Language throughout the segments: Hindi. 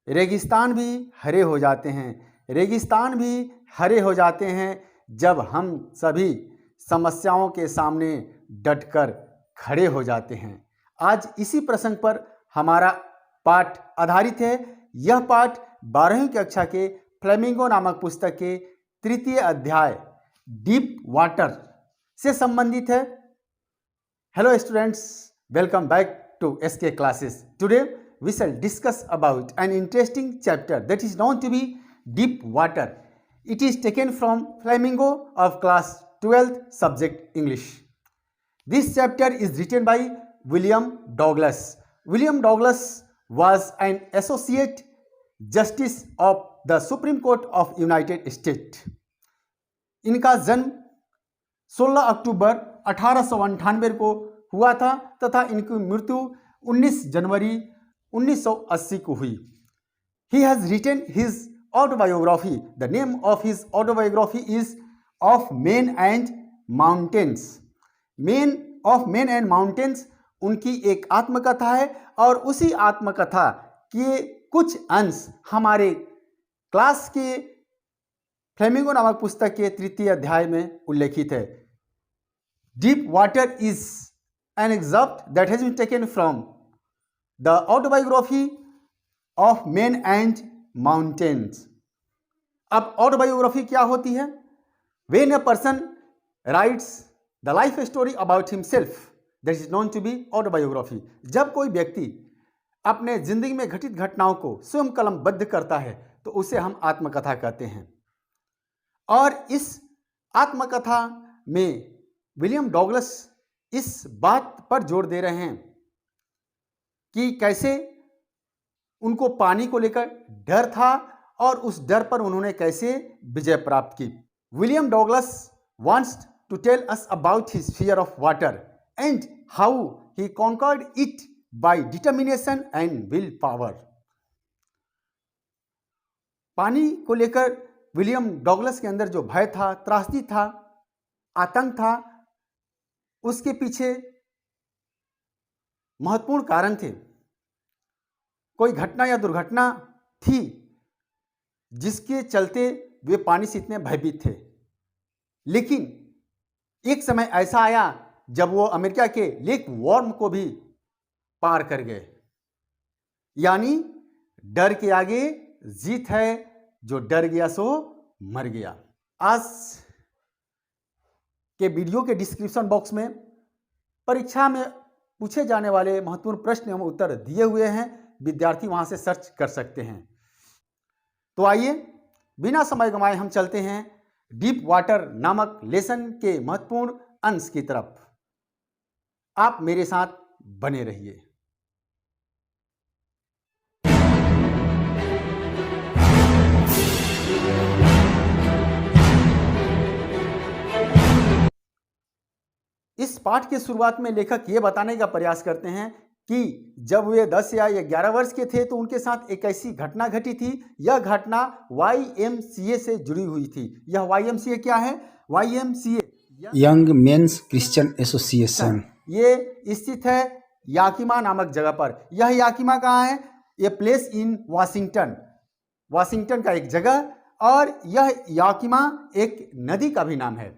रेगिस्तान भी हरे हो जाते हैं, रेगिस्तान भी हरे हो जाते हैं जब हम सभी समस्याओं के सामने डटकर खड़े हो जाते हैं। आज इसी प्रसंग पर हमारा पाठ आधारित है। यह पाठ 12वीं कक्षा के फ्लेमिंगो नामक पुस्तक के तृतीय अध्याय डीप वाटर से संबंधित है। Hello students, welcome back to SK classes. Today we shall discuss about an interesting chapter that is known to be deep water. It is taken from Flamingo of class 12th subject English. This chapter is written by William Douglas. William Douglas was an associate justice of the Supreme Court of United States. इनका जन्म 16 अक्टूबर 1898 को हुआ था तथा इनकी मृत्यु 19 जनवरी 1980 को हुई। He has written his autobiography. The name of his autobiography is Of Men and Mountains. Of Men and Mountains उनकी एक आत्मकथा है और उसी आत्मकथा के कुछ अंश हमारे क्लास के फ्लेमिंगो नामक पुस्तक के तृतीय अध्याय में उल्लेखित है। Deep water is an excerpt that has been taken from the autobiography of Men and Mountains. अब autobiography क्या होती है? When a person writes the life story about himself, that is known to be autobiography. जब कोई व्यक्ति अपने जिंदगी में घटित घटनाओं को स्वयं कलमबद्ध करता है तो उसे हम आत्मकथा कहते हैं। और इस आत्मकथा में विलियम डॉगलस इस बात पर जोर दे रहे हैं कि कैसे उनको पानी को लेकर डर था और उस डर पर उन्होंने कैसे विजय प्राप्त की। William Douglas wants to tell us about his fear of water and how he conquered it by determination and will power. पानी को लेकर विलियम डॉगलस के अंदर जो भय था, त्रासदी था, आतंक था, उसके पीछे महत्वपूर्ण कारण थे। कोई घटना या दुर्घटना थी जिसके चलते वे पानी से इतने भयभीत थे। लेकिन एक समय ऐसा आया जब वो अमेरिका के लेक वॉर्म को भी पार कर गए। यानी डर के आगे जीत है, जो डर गया सो मर गया। आज के वीडियो के डिस्क्रिप्शन बॉक्स में परीक्षा में पूछे जाने वाले महत्वपूर्ण प्रश्न एवं उत्तर दिए हुए हैं, विद्यार्थी वहां से सर्च कर सकते हैं। तो आइए बिना समय गंवाए हम चलते हैं डीप वाटर नामक लेसन के महत्वपूर्ण अंश की तरफ। आप मेरे साथ बने रहिए। इस पाठ के शुरुआत में लेखक ये बताने का प्रयास करते हैं कि जब वे 10 या 11 वर्ष के थे तो उनके साथ एक ऐसी घटना घटी थी। यह घटना YMCA से जुड़ी हुई थी। यह YMCA क्या है? YMCA young mains Christian association. ये स्थित है याकिमा नामक जगह पर। यह याकिमा कहाँ है? ये प्लेस इन वाशिंगटन का एक जगह, और यह याकिमा एक नदी का भी नाम है।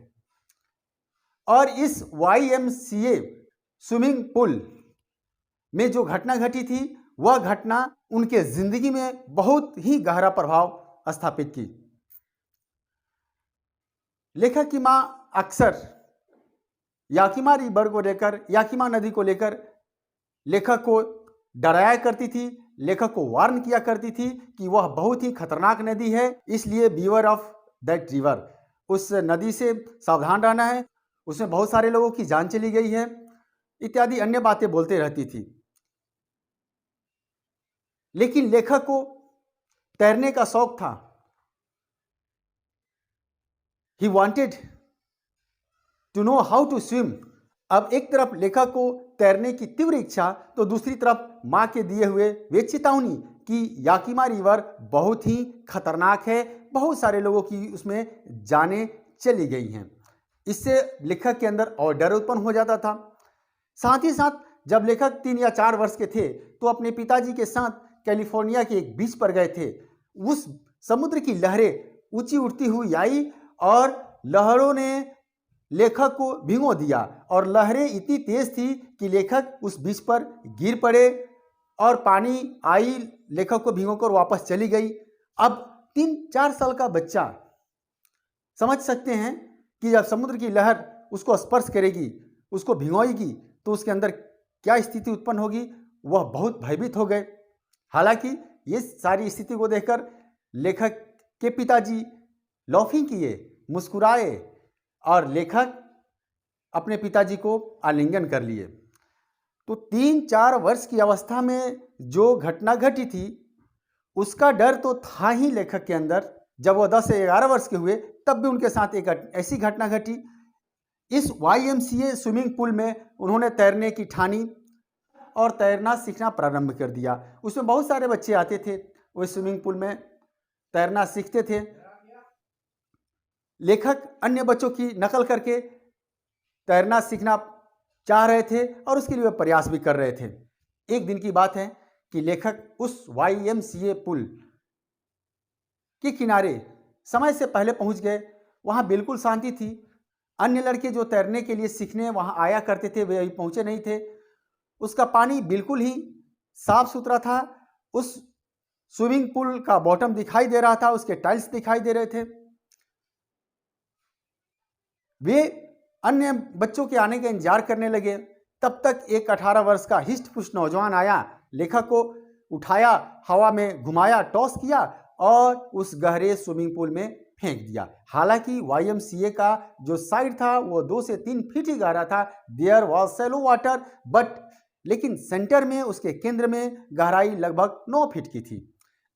और इस YMCA स्विमिंग पूल में जो घटना घटी थी वह घटना उनके जिंदगी में बहुत ही गहरा प्रभाव स्थापित की। लेखक की मां अक्सर याकिमा रिवर को लेकर, याकिमा नदी को लेकर लेखक को डराया करती थी, लेखक को वार्न किया करती थी कि वह बहुत ही खतरनाक नदी है, इसलिए बीवर ऑफ दैट रिवर, उस नदी से सावधान रहना है, उसमें बहुत सारे लोगों की जान चली गई है, इत्यादि अन्य बातें बोलते रहती थी। लेकिन लेखक को तैरने का शौक था। He wanted to know how to swim. अब एक तरफ लेखक को तैरने की तीव्र इच्छा, तो दूसरी तरफ मां के दिए हुए वे चेतावनी कि याकिमा रिवर बहुत ही खतरनाक है, बहुत सारे लोगों की उसमें जानें चली गई हैं। इससे लेखक के अंदर और डर उत्पन्न हो जाता था। साथ ही साथ जब लेखक 3 या 4 वर्ष के थे तो अपने पिताजी के साथ कैलिफोर्निया के एक बीच पर गए थे। उस समुद्र की लहरें ऊंची उठती हुई आई और लहरों ने लेखक को भिगो दिया और लहरें इतनी तेज थी कि लेखक उस बीच पर गिर पड़े और पानी आई, लेखक को भिगोकर वापस चली गई। अब 3-4 साल का बच्चा समझ सकते हैं कि जब समुद्र की लहर उसको स्पर्श करेगी, उसको भिगोएगी, तो उसके अंदर क्या स्थिति उत्पन्न होगी। वह बहुत भयभीत हो गए। हालांकि ये सारी स्थिति को देखकर लेखक के पिताजी लॉफिंग किए, मुस्कुराए और लेखक अपने पिताजी को आलिंगन कर लिए। तो 3-4 वर्ष की अवस्था में जो घटना घटी थी उसका डर तो था ही लेखक के अंदर। जब वह 10 से 11 वर्ष के हुए तब भी उनके साथ एक ऐसी घटना घटी। इस YMCA स्विमिंग पूल में उन्होंने तैरने की ठानी और तैरना सीखना प्रारंभ कर दिया। उसमें बहुत सारे बच्चे आते थे, वो स्विमिंग पूल में तैरना सीखते थे। लेखक अन्य बच्चों की नकल करके तैरना सीखना चाह रहे थे और उसके लिए वे प्रयास भी कर रहे थे। एक दिन की बात है कि लेखक उस YMCA पुल के किनारे समय से पहले पहुंच गए। वहां बिल्कुल शांति थी। अन्य लड़के जो तैरने के लिए सीखने वहां आया करते थे वे अभी पहुंचे नहीं थे। उसका पानी बिल्कुल ही साफ सुथरा था। उस स्विमिंग पूल का बॉटम दिखाई दे रहा था, उसके टाइल्स दिखाई दे रहे थे। वे अन्य बच्चों के आने का इंतजार करने लगे। तब तक एक 18 वर्ष का हिस्ट पुष्ट नौजवान आया, लेखक को उठाया, हवा में घुमाया, टॉस किया और उस गहरे स्विमिंग पूल में फेंक दिया। हालांकि YMCA का जो साइड था वो 2 से 3 फीट ही गहरा था। There was shallow water but, लेकिन सेंटर में, उसके केंद्र में गहराई लगभग 9 फीट की थी।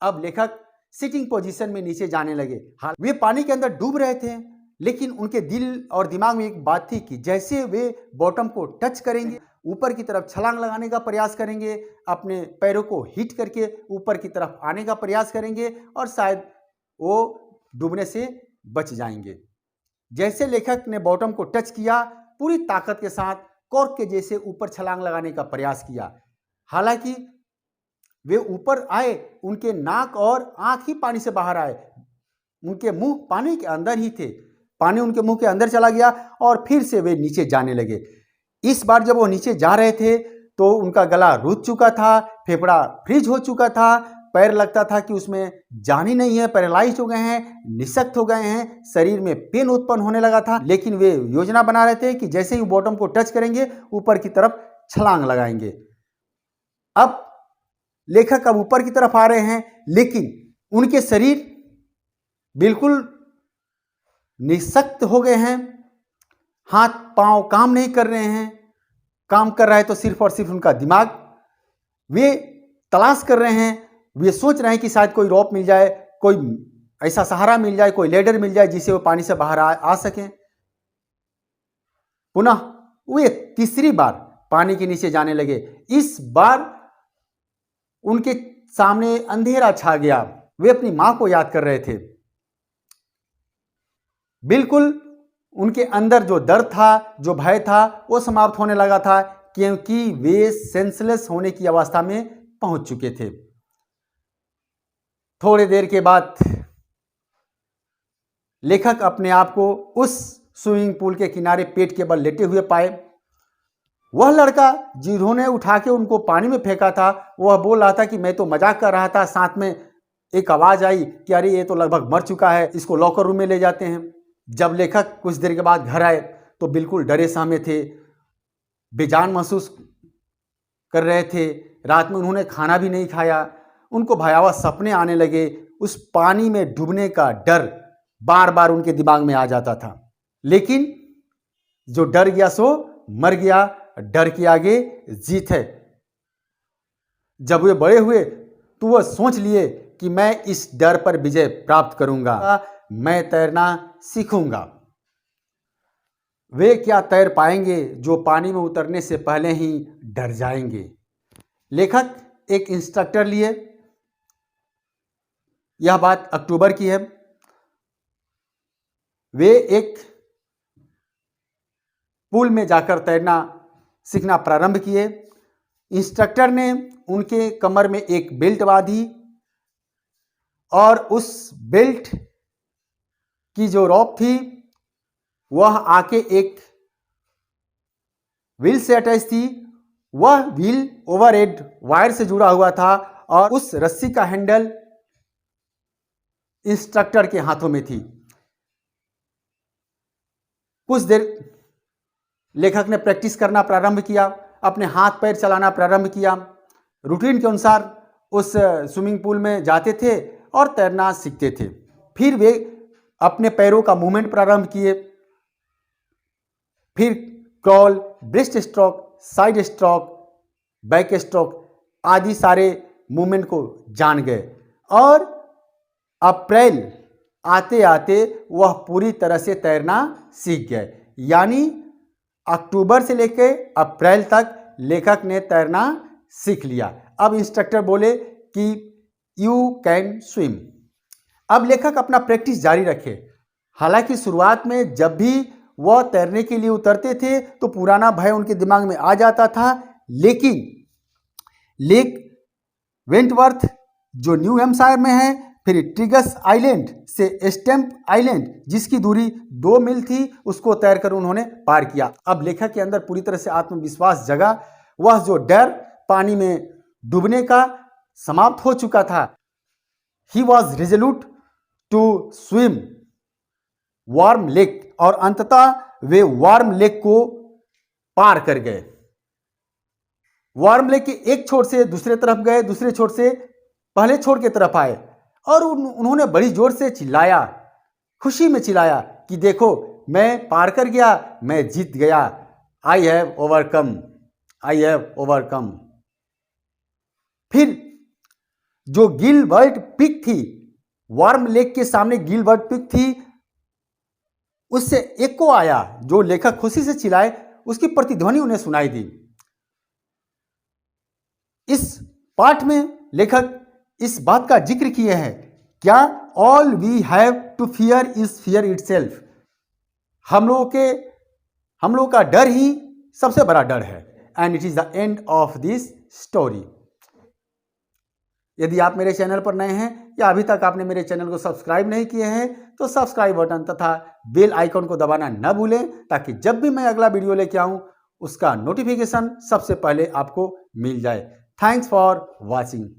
अब लेखक सिटिंग पोजीशन में नीचे जाने लगे। वे पानी के अंदर डूब रहे थे, लेकिन उनके दिल और दिमाग में एक बात थी कि जैसे वे बॉटम को टच करेंगे, ऊपर की तरफ छलांग लगाने का प्रयास करेंगे, अपने पैरों को हिट करके ऊपर की तरफ आने का प्रयास करेंगे और शायद वो डूबने से बच जाएंगे। जैसे लेखक ने बॉटम को टच किया, पूरी ताकत के साथ कॉर्क के जैसे ऊपर छलांग लगाने का प्रयास किया। हालांकि वे ऊपर आए, उनके नाक और आंख ही पानी से बाहर आए, उनके मुंह पानी के अंदर ही थे। पानी उनके मुंह के अंदर चला गया और फिर से वे नीचे जाने लगे। इस बार जब वो नीचे जा रहे थे तो उनका गला रुक चुका था, फेफड़ा फ्रीज हो चुका था, पैर लगता था कि उसमें जान ही नहीं है, पैरालाइज हो गए हैं, निशक्त हो गए हैं, शरीर में पेन उत्पन्न होने लगा था। लेकिन वे योजना बना रहे थे कि जैसे ही बॉटम को टच करेंगे ऊपर की तरफ छलांग लगाएंगे। अब लेखक अब ऊपर की तरफ आ रहे हैं, लेकिन उनके शरीर बिल्कुल निशक्त हो गए हैं, हाथ पांव काम नहीं कर रहे हैं। काम कर रहा है तो सिर्फ और सिर्फ उनका दिमाग। वे तलाश कर रहे हैं, वे सोच रहे हैं कि शायद कोई रोप मिल जाए, कोई ऐसा सहारा मिल जाए, कोई लेडर मिल जाए जिससे वो पानी से बाहर आ सकें। पुनः वे तीसरी बार पानी के नीचे जाने लगे। इस बार उनके सामने अंधेरा छा गया। वे अपनी मां को याद कर रहे थे। बिल्कुल उनके अंदर जो डर था, जो भय था, वो समाप्त होने लगा था, क्योंकि वे सेंसलेस होने की अवस्था में पहुंच चुके थे। थोड़ी देर के बाद लेखक अपने आप को उस स्विमिंग पूल के किनारे पेट के बल लेटे हुए पाए। वह लड़का जिन्होंने उठा के उनको पानी में फेंका था, वह बोल रहा था कि मैं तो मजाक कर रहा था। साथ में एक आवाज आई कि अरे ये तो लगभग मर चुका है, इसको लॉकर रूम में ले जाते हैं। जब लेखक कुछ देर के बाद घर आए तो बिल्कुल डरे सहमे थे, बेजान महसूस कर रहे थे। रात में उन्होंने खाना भी नहीं खाया। उनको भयावह सपने आने लगे। उस पानी में डूबने का डर बार बार उनके दिमाग में आ जाता था। लेकिन जो डर गया सो मर गया, डर के आगे जीत है। जब वे बड़े हुए तो वह सोच लिए कि मैं इस डर पर विजय प्राप्त करूंगा, मैं तैरना सीखूंगा। वे क्या तैर पाएंगे जो पानी में उतरने से पहले ही डर जाएंगे। लेखक एक इंस्ट्रक्टर लिए। यह बात अक्टूबर की है। वे एक पूल में जाकर तैरना सीखना प्रारंभ किए। इंस्ट्रक्टर ने उनके कमर में एक बेल्ट बांधी और उस बेल्ट की जो रॉप थी वह आके एक व्हील से अटैच थी। वह व्हील ओवरहेड वायर से जुड़ा हुआ था और उस रस्सी का हैंडल इंस्ट्रक्टर के हाथों में थी। कुछ देर लेखक ने प्रैक्टिस करना प्रारंभ किया, अपने हाथ पैर चलाना प्रारंभ किया। रूटीन के अनुसार उस स्विमिंग पूल में जाते थे और तैरना सीखते थे। फिर वे अपने पैरों का मूवमेंट प्रारंभ किए। फिर crawl, breast stroke, side stroke, back stroke आदि सारे मूवमेंट को जान गए और अप्रैल आते आते वह पूरी तरह से तैरना सीख गए। यानी अक्टूबर से लेकर अप्रैल तक लेखक ने तैरना सीख लिया। अब इंस्ट्रक्टर बोले कि यू कैन स्विम। अब लेखक अपना प्रैक्टिस जारी रखे। हालांकि शुरुआत में जब भी वह तैरने के लिए उतरते थे तो पुराना भय उनके दिमाग में आ जाता था, लेकिन लेक वेंटवर्थ जो न्यू हैम्पशायर में है, फिर ट्रिगस आइलैंड से स्टैम्प आइलैंड जिसकी दूरी 2 मील थी, उसको तैरकर उन्होंने पार किया। अब लेखक के अंदर पूरी तरह से आत्मविश्वास जगा। वह जो डर पानी में डूबने का समाप्त हो चुका था। He was resolute to swim Warm Lake और अंततः वे वार्म लेक को पार कर गए। वार्म लेक के एक छोर से दूसरे तरफ गए, दूसरे छोर से पहले छोर की तरफ आए और उन्होंने बड़ी जोर से चिल्लाया, खुशी में चिल्लाया कि देखो मैं पार कर गया, मैं जीत गया। I have overcome, I have overcome. फिर जो गिलबर्ट पीक थी, वार्म लेक के सामने गिलबर्ट पीक थी, उससे एको आया। जो लेखक खुशी से चिल्लाए उसकी प्रतिध्वनि उन्हें सुनाई दी। इस पाठ में लेखक इस बात का जिक्र किए हैं, क्या all we have to fear is fear itself. हम लोगों का डर ही सबसे बड़ा डर है। And it is the end of this story. यदि आप मेरे चैनल पर नए हैं या अभी तक आपने मेरे चैनल को सब्सक्राइब नहीं किए हैं तो सब्सक्राइब बटन तथा बेल आइकन को दबाना न भूलें, ताकि जब भी मैं अगला वीडियो लेके आऊं उसका नोटिफिकेशन सबसे पहले आपको मिल जाए। Thanks for watching.